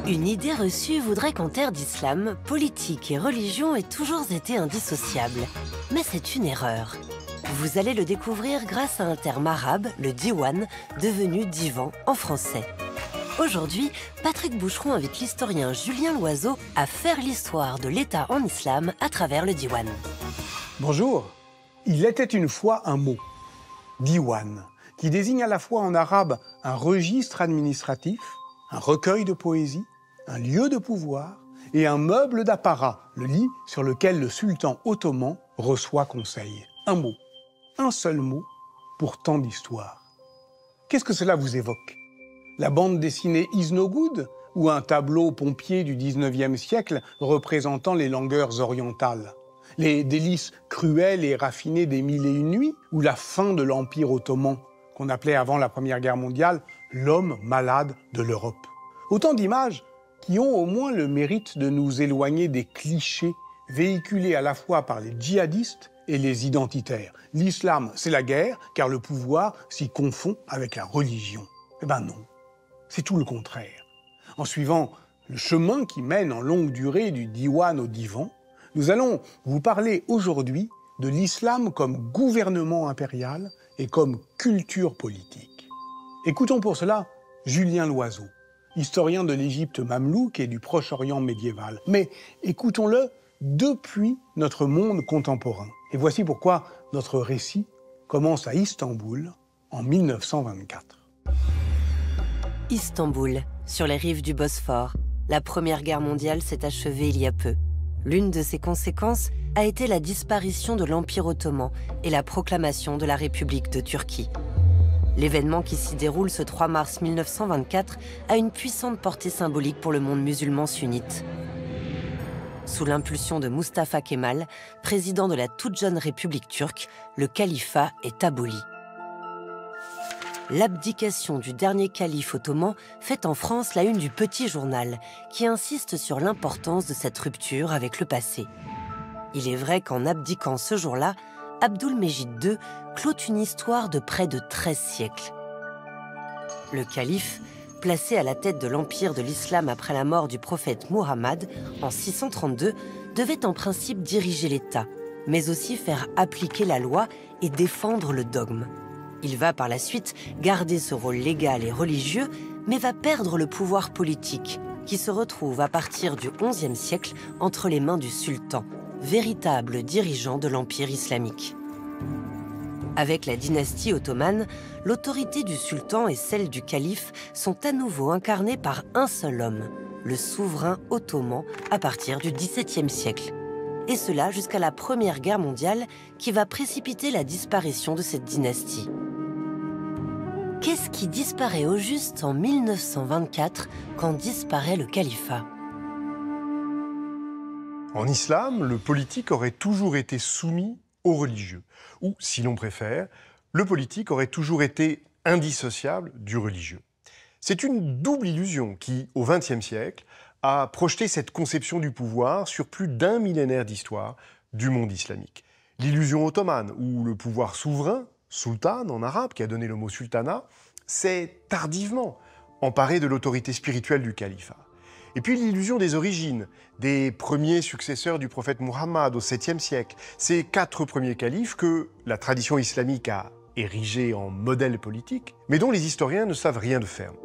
Une idée reçue voudrait qu'en terre d'islam, politique et religion aient toujours été indissociables. Mais c'est une erreur. Vous allez le découvrir grâce à un terme arabe, le diwan, devenu divan en français. Aujourd'hui, Patrick Boucheron invite l'historien Julien Loiseau à faire l'histoire de l'État en islam à travers le diwan. Bonjour. Il était une fois un mot, diwan, qui désigne à la fois en arabe un registre administratif, un recueil de poésie, un lieu de pouvoir et un meuble d'apparat, le lit sur lequel le sultan ottoman reçoit conseil. Un mot, un seul mot pour tant d'histoires. Qu'est-ce que cela vous évoque? La bande dessinée Is No Good ou un tableau pompier du 19e siècle représentant les langueurs orientales? Les délices cruelles et raffinées des Mille et une nuits ou la fin de l'Empire ottoman, qu'on appelait avant la Première Guerre mondiale l'homme malade de l'Europe? Autant d'images qui ont au moins le mérite de nous éloigner des clichés véhiculés à la fois par les djihadistes et les identitaires. L'islam, c'est la guerre, car le pouvoir s'y confond avec la religion. Eh ben non, c'est tout le contraire. En suivant le chemin qui mène en longue durée du diwan au divan, nous allons vous parler aujourd'hui de l'islam comme gouvernement impérial et comme culture politique. Écoutons pour cela Julien Loiseau, historien de l'Égypte mamelouk et du Proche-Orient médiéval. Mais écoutons-le depuis notre monde contemporain. Et voici pourquoi notre récit commence à Istanbul en 1924. Istanbul, sur les rives du Bosphore. La Première Guerre mondiale s'est achevée il y a peu. L'une de ses conséquences a été la disparition de l'Empire ottoman et la proclamation de la République de Turquie. L'événement qui s'y déroule ce 3 mars 1924 a une puissante portée symbolique pour le monde musulman sunnite. Sous l'impulsion de Mustafa Kemal, président de la toute jeune République turque, le califat est aboli. L'abdication du dernier calife ottoman fait en France la une du Petit Journal, qui insiste sur l'importance de cette rupture avec le passé. Il est vrai qu'en abdiquant ce jour-là, Abdulmejid II clôt une histoire de près de 13 siècles. Le calife, placé à la tête de l'empire de l'islam après la mort du prophète Muhammad en 632, devait en principe diriger l'État, mais aussi faire appliquer la loi et défendre le dogme. Il va par la suite garder ce rôle légal et religieux, mais va perdre le pouvoir politique, qui se retrouve à partir du XIe siècle entre les mains du sultan, véritable dirigeant de l'empire islamique. Avec la dynastie ottomane, l'autorité du sultan et celle du calife sont à nouveau incarnées par un seul homme, le souverain ottoman à partir du XVIIe siècle. Et cela jusqu'à la Première Guerre mondiale qui va précipiter la disparition de cette dynastie. Qu'est-ce qui disparaît au juste en 1924 quand disparaît le califat? En islam, le politique aurait toujours été soumis aux religieux. Ou, si l'on préfère, le politique aurait toujours été indissociable du religieux. C'est une double illusion qui, au XXe siècle, a projeté cette conception du pouvoir sur plus d'un millénaire d'histoire du monde islamique. L'illusion ottomane, où le pouvoir souverain, sultan en arabe, qui a donné le mot sultanat, s'est tardivement emparé de l'autorité spirituelle du califat. Et puis l'illusion des origines, des premiers successeurs du prophète Muhammad au 7e siècle, ces 4 premiers califes que la tradition islamique a érigés en modèle politique, mais dont les historiens ne savent rien de ferme.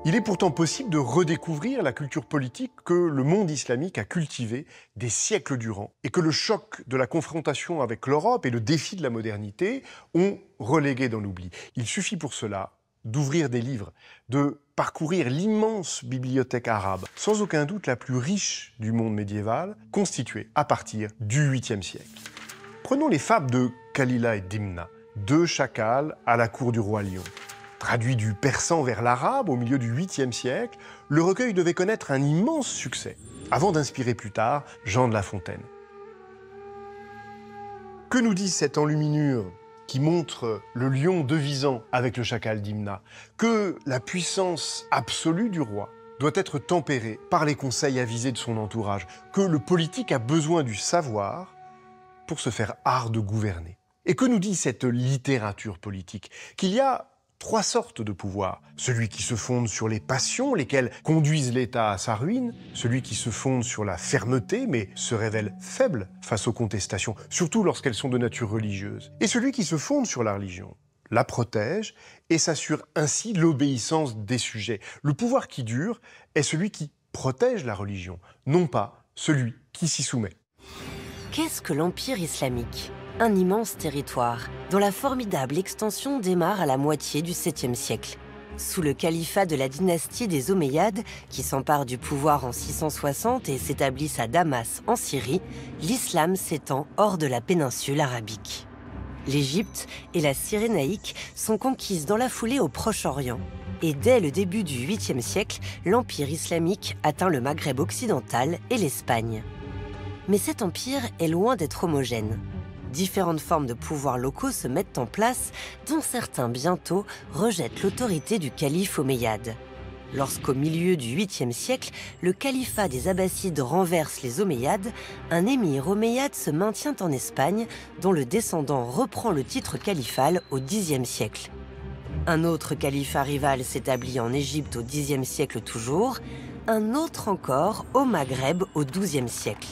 Il est pourtant possible de redécouvrir la culture politique que le monde islamique a cultivée des siècles durant et que le choc de la confrontation avec l'Europe et le défi de la modernité ont relégué dans l'oubli. Il suffit pour cela d'ouvrir des livres, de parcourir l'immense bibliothèque arabe, sans aucun doute la plus riche du monde médiéval, constituée à partir du 8e siècle. Prenons les fables de Kalila et Dimna, 2 chacals à la cour du roi Lion. Traduit du persan vers l'arabe au milieu du 8e siècle, le recueil devait connaître un immense succès, avant d'inspirer plus tard Jean de La Fontaine. Que nous dit cette enluminure qui montre le lion devisant avec le chacal Dimna? Que la puissance absolue du roi doit être tempérée par les conseils avisés de son entourage, que le politique a besoin du savoir pour se faire art de gouverner. Et que nous dit cette littérature politique? Qu'il y a 3 sortes de pouvoir. Celui qui se fonde sur les passions, lesquelles conduisent l'État à sa ruine, celui qui se fonde sur la fermeté, mais se révèle faible face aux contestations, surtout lorsqu'elles sont de nature religieuse, et celui qui se fonde sur la religion, la protège et s'assure ainsi l'obéissance des sujets. Le pouvoir qui dure est celui qui protège la religion, non pas celui qui s'y soumet. Qu'est-ce que l'Empire islamique? Un immense territoire, dont la formidable extension démarre à la moitié du 7e siècle. Sous le califat de la dynastie des Omeyyades, qui s'empare du pouvoir en 660 et s'établissent à Damas, en Syrie, l'islam s'étend hors de la péninsule arabique. L'Égypte et la Cyrénaïque sont conquises dans la foulée au Proche-Orient. Et dès le début du 8e siècle, l'Empire islamique atteint le Maghreb occidental et l'Espagne. Mais cet empire est loin d'être homogène. Différentes formes de pouvoirs locaux se mettent en place, dont certains bientôt rejettent l'autorité du calife omeyyade. Lorsqu'au milieu du 8e siècle, le califat des Abbassides renverse les Omeyyades, un émir omeyyade se maintient en Espagne, dont le descendant reprend le titre califal au 10e siècle. Un autre califat rival s'établit en Égypte au 10e siècle toujours, un autre encore au Maghreb au 12e siècle.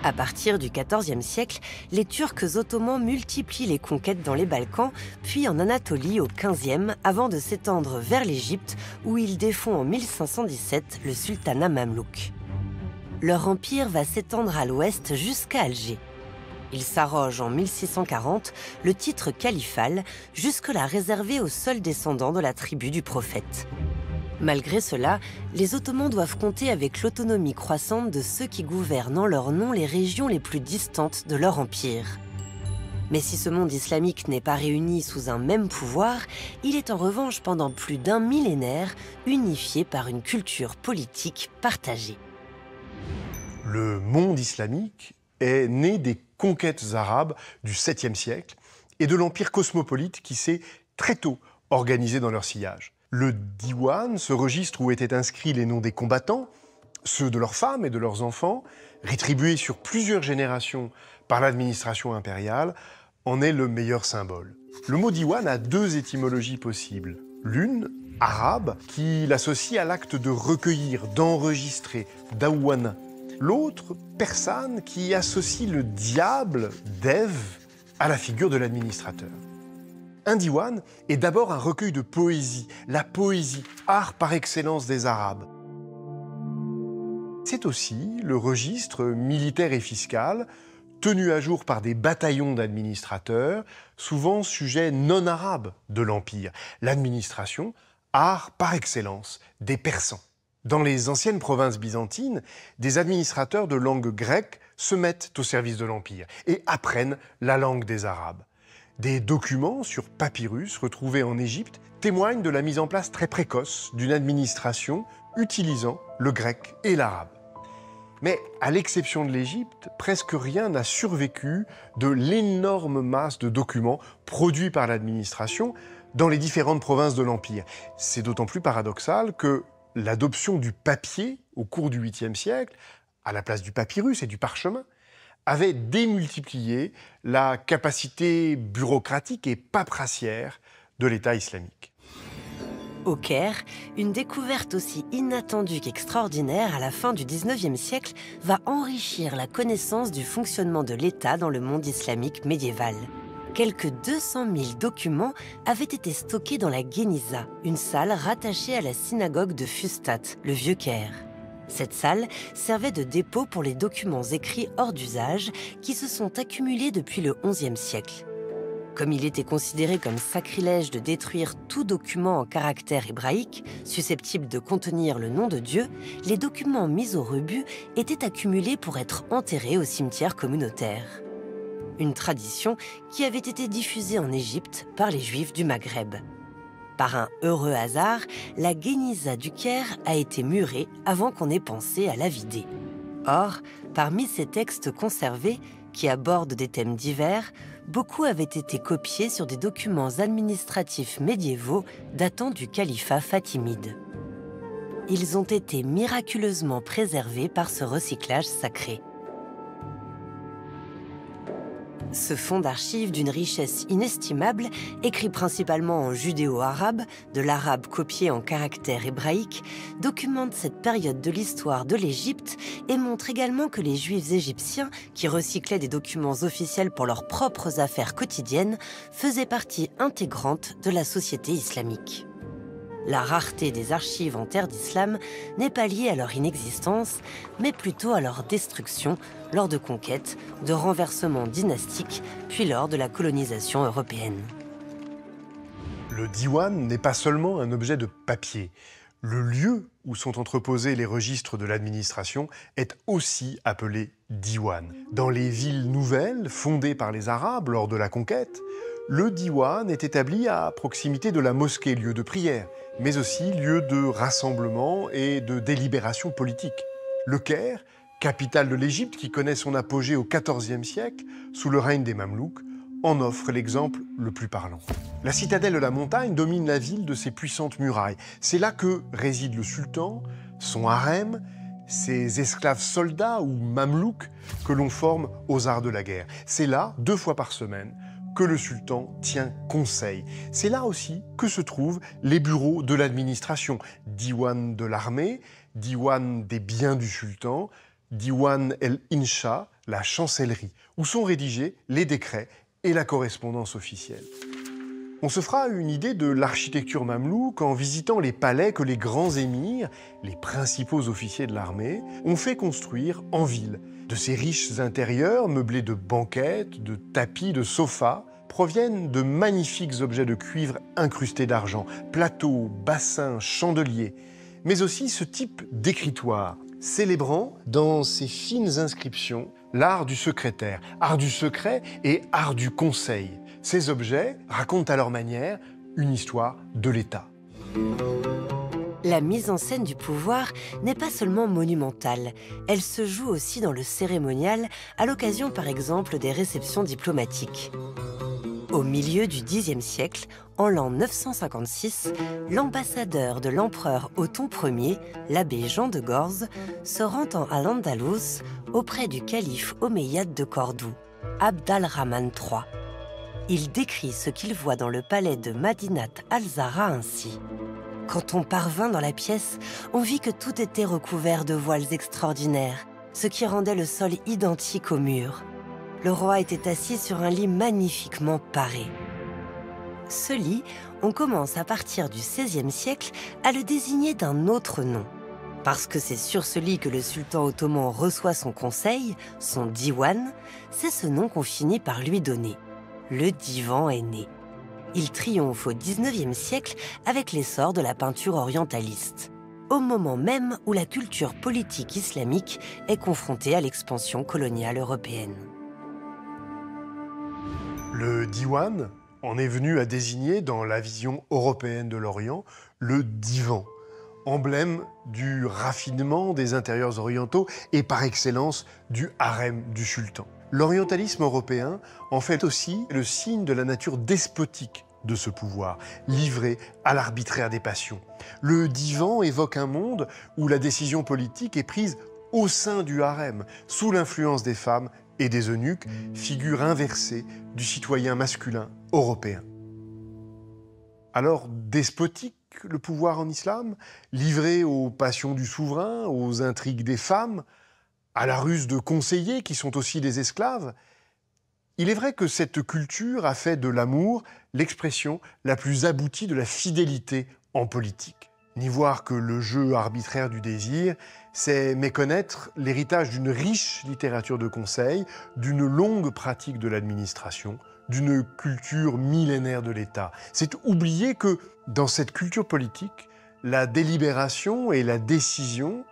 À partir du XIVe siècle, les Turcs ottomans multiplient les conquêtes dans les Balkans, puis en Anatolie au XVe, avant de s'étendre vers l'Égypte, où ils défont en 1517 le sultanat mamelouk. Leur empire va s'étendre à l'ouest jusqu'à Alger. Ils s'arrogent en 1640 le titre califal, jusque-là réservé aux seuls descendants de la tribu du prophète. Malgré cela, les Ottomans doivent compter avec l'autonomie croissante de ceux qui gouvernent en leur nom les régions les plus distantes de leur empire. Mais si ce monde islamique n'est pas réuni sous un même pouvoir, il est en revanche pendant plus d'un millénaire unifié par une culture politique partagée. Le monde islamique est né des conquêtes arabes du 7e siècle et de l'empire cosmopolite qui s'est très tôt organisé dans leur sillage. Le diwan, ce registre où étaient inscrits les noms des combattants, ceux de leurs femmes et de leurs enfants, rétribués sur plusieurs générations par l'administration impériale, en est le meilleur symbole. Le mot diwan a 2 étymologies possibles. L'une, arabe, qui l'associe à l'acte de recueillir, d'enregistrer, dawana. L'autre, persane, qui associe le diable, Dev, à la figure de l'administrateur. Un diwan est d'abord un recueil de poésie, la poésie, art par excellence des Arabes. C'est aussi le registre militaire et fiscal, tenu à jour par des bataillons d'administrateurs, souvent sujets non arabes de l'Empire. L'administration, art par excellence des Persans. Dans les anciennes provinces byzantines, des administrateurs de langue grecque se mettent au service de l'Empire et apprennent la langue des Arabes. Des documents sur papyrus retrouvés en Égypte témoignent de la mise en place très précoce d'une administration utilisant le grec et l'arabe. Mais à l'exception de l'Égypte, presque rien n'a survécu de l'énorme masse de documents produits par l'administration dans les différentes provinces de l'Empire. C'est d'autant plus paradoxal que l'adoption du papier au cours du 8e siècle, à la place du papyrus et du parchemin, avait démultiplié la capacité bureaucratique et paperassière de l'État islamique. Au Caire, une découverte aussi inattendue qu'extraordinaire à la fin du 19e siècle va enrichir la connaissance du fonctionnement de l'État dans le monde islamique médiéval. Quelques 200 000 documents avaient été stockés dans la Guéniza, une salle rattachée à la synagogue de Fustat, le Vieux Caire. Cette salle servait de dépôt pour les documents écrits hors d'usage qui se sont accumulés depuis le XIe siècle. Comme il était considéré comme sacrilège de détruire tout document en caractère hébraïque, susceptible de contenir le nom de Dieu, les documents mis au rebut étaient accumulés pour être enterrés au cimetière communautaire. Une tradition qui avait été diffusée en Égypte par les Juifs du Maghreb. Par un heureux hasard, la Guéniza du Caire a été murée avant qu'on ait pensé à la vider. Or, parmi ces textes conservés, qui abordent des thèmes divers, beaucoup avaient été copiés sur des documents administratifs médiévaux datant du califat fatimide. Ils ont été miraculeusement préservés par ce recyclage sacré. Ce fonds d'archives d'une richesse inestimable, écrit principalement en judéo-arabe, de l'arabe copié en caractères hébraïques, documente cette période de l'histoire de l'Égypte et montre également que les Juifs égyptiens, qui recyclaient des documents officiels pour leurs propres affaires quotidiennes, faisaient partie intégrante de la société islamique. La rareté des archives en terre d'islam n'est pas liée à leur inexistence, mais plutôt à leur destruction lors de conquêtes, de renversements dynastiques, puis lors de la colonisation européenne. Le diwan n'est pas seulement un objet de papier. Le lieu où sont entreposés les registres de l'administration est aussi appelé diwan. Dans les villes nouvelles fondées par les Arabes lors de la conquête, le diwan est établi à proximité de la mosquée, lieu de prière, mais aussi lieu de rassemblement et de délibération politique. Le Caire, capitale de l'Égypte qui connaît son apogée au XIVe siècle, sous le règne des Mamelouks, en offre l'exemple le plus parlant. La citadelle de la montagne domine la ville de ses puissantes murailles. C'est là que réside le sultan, son harem, ses esclaves soldats ou mamelouks que l'on forme aux arts de la guerre. C'est là, 2 fois par semaine, que le sultan tient conseil. C'est là aussi que se trouvent les bureaux de l'administration, diwan de l'armée, diwan des biens du sultan, diwan el-Insha, la chancellerie, où sont rédigés les décrets et la correspondance officielle. On se fera une idée de l'architecture mamelouk en visitant les palais que les grands émirs, les principaux officiers de l'armée, ont fait construire en ville. De ces riches intérieurs, meublés de banquettes, de tapis, de sofas, proviennent de magnifiques objets de cuivre incrustés d'argent, plateaux, bassins, chandeliers, mais aussi ce type d'écritoire, célébrant dans ses fines inscriptions l'art du secrétaire, art du secret et art du conseil. Ces objets racontent à leur manière une histoire de l'État. La mise en scène du pouvoir n'est pas seulement monumentale, elle se joue aussi dans le cérémonial, à l'occasion par exemple des réceptions diplomatiques. Au milieu du Xe siècle, en l'an 956, l'ambassadeur de l'empereur Othon Ier, l'abbé Jean de Gorze, se rend en Al-Andalus auprès du calife omeyyade de Cordoue, Abd al-Rahman III. Il décrit ce qu'il voit dans le palais de Madinat al-Zahra ainsi. Quand on parvint dans la pièce, on vit que tout était recouvert de voiles extraordinaires, ce qui rendait le sol identique au mur. Le roi était assis sur un lit magnifiquement paré. Ce lit, on commence à partir du XVIe siècle à le désigner d'un autre nom. Parce que c'est sur ce lit que le sultan ottoman reçoit son conseil, son diwan, c'est ce nom qu'on finit par lui donner. Le divan est né. Il triomphe au XIXe siècle avec l'essor de la peinture orientaliste, au moment même où la culture politique islamique est confrontée à l'expansion coloniale européenne. Le diwan en est venu à désigner, dans la vision européenne de l'Orient, le divan, emblème du raffinement des intérieurs orientaux et par excellence du harem du sultan. L'orientalisme européen en fait aussi le signe de la nature despotique de ce pouvoir, livré à l'arbitraire des passions. Le divan évoque un monde où la décision politique est prise au sein du harem, sous l'influence des femmes et des eunuques, figure inversée du citoyen masculin européen. Alors, despotique le pouvoir en islam, livré aux passions du souverain, aux intrigues des femmes, à la ruse de conseillers qui sont aussi des esclaves. Il est vrai que cette culture a fait de l'amour l'expression la plus aboutie de la fidélité en politique. N'y voir que le jeu arbitraire du désir, c'est méconnaître l'héritage d'une riche littérature de conseil, d'une longue pratique de l'administration, d'une culture millénaire de l'État. C'est oublier que, dans cette culture politique, la délibération et la décision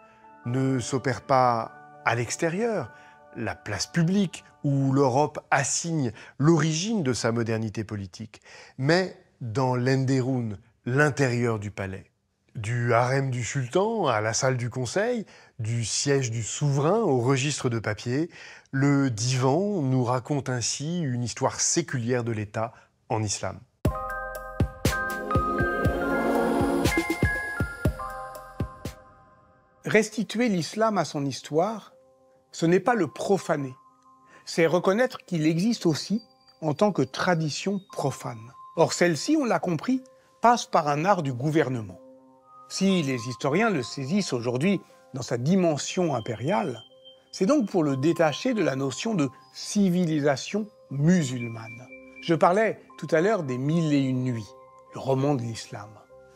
ne s'opèrent pas à l'extérieur, la place publique, où l'Europe assigne l'origine de sa modernité politique, mais dans l'Enderun, l'intérieur du palais. Du harem du sultan à la salle du conseil, du siège du souverain au registre de papier, le divan nous raconte ainsi une histoire séculière de l'État en islam. Restituer l'islam à son histoire, ce n'est pas le profaner, c'est reconnaître qu'il existe aussi en tant que tradition profane. Or, celle-ci, on l'a compris, passe par un art du gouvernement. Si les historiens le saisissent aujourd'hui dans sa dimension impériale, c'est donc pour le détacher de la notion de civilisation musulmane. Je parlais tout à l'heure des Mille et une nuits, le roman de l'islam.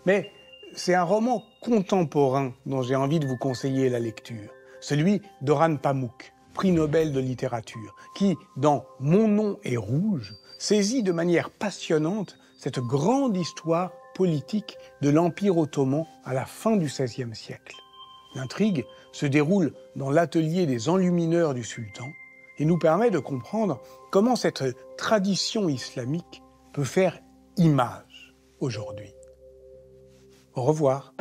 Mais c'est un roman contemporain dont j'ai envie de vous conseiller la lecture, celui d'Orhan Pamuk, prix Nobel de littérature, qui, dans Mon nom est rouge, saisit de manière passionnante cette grande histoire politique de l'Empire ottoman à la fin du XVIe siècle. L'intrigue se déroule dans l'atelier des enlumineurs du sultan et nous permet de comprendre comment cette tradition islamique peut faire image aujourd'hui. Au revoir.